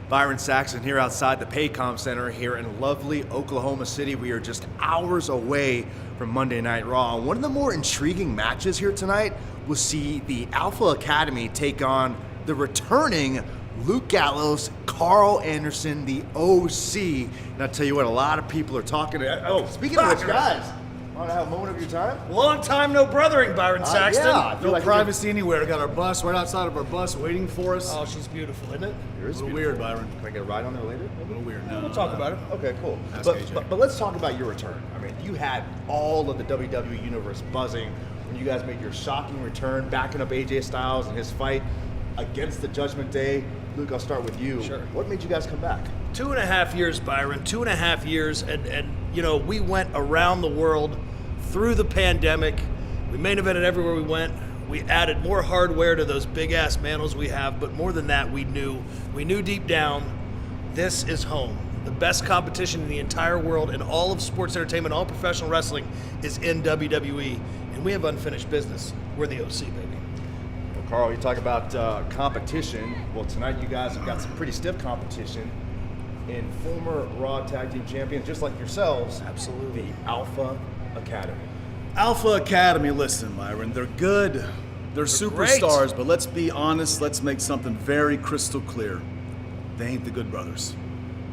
Byron Saxton here outside the Paycom Center here in lovely Oklahoma City. We are just hours away from Monday Night Raw. One of the more intriguing matches here tonight will see the Alpha Academy take on the returning Luke Gallows, Carl Anderson, the OC. And I'll tell you what, a lot of people are talking. Speaking of which, guys, want to have a moment of your time? Long time no brothering, Byron Saxton. Yeah, No privacy anywhere. We got our bus right outside of our bus waiting for us. Oh, she's beautiful, isn't it? It is a little beautiful. weird, Byron. Can I get a ride on there later? A little weird. No, We'll talk about it. Okay, cool. Ask But, AJ. but let's talk about your return. I mean, you had all of the WWE Universe buzzing when you guys made your shocking return, backing up AJ Styles in his fight against the Judgment Day. Luke, I'll start with you. Sure. What made you guys come back? 2.5 years, Byron. 2.5 years, and you know, we went around the world through the pandemic. We main evented everywhere we went. We added more hardware to those big ass mantles we have, but more than that, we knew deep down, this is home. The best competition in the entire world, in all of sports entertainment, all professional wrestling, is in WWE, and we have unfinished business. We're the OC, baby. Well, Carl, you talk about competition. Well, tonight you guys have got some pretty stiff competition in former Raw Tag Team Champions, just like yourselves. Absolutely. The Alpha Academy. Alpha Academy, listen, Myron, they're good. They're superstars, but let's be honest. Let's make something very crystal clear. They ain't the Good Brothers.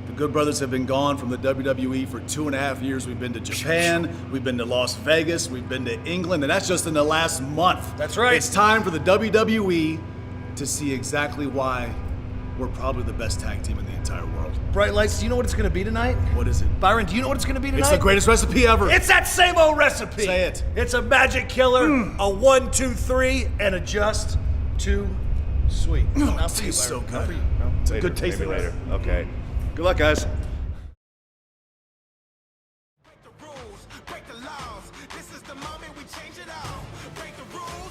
The Good Brothers have been gone from the WWE for 2.5 years. We've been to Japan, we've been to Las Vegas, we've been to England, and that's just in the last month. That's right. It's time for the WWE to see exactly why we're probably the best tag team in the entire world. Bright Lights, do you know what it's going to be tonight? What is it? Byron, do you know what it's going to be tonight? It's the greatest recipe ever. It's that same old recipe. Say it. It's a magic killer, a 1, 2, 3, and a just too sweet. Oh, Not it for you, tastes so Byron. Not good. for you. It's a good tasting Maybe later. Okay. Good luck, guys. Break the rules, break the laws. This is the moment we change it all. Break the rules,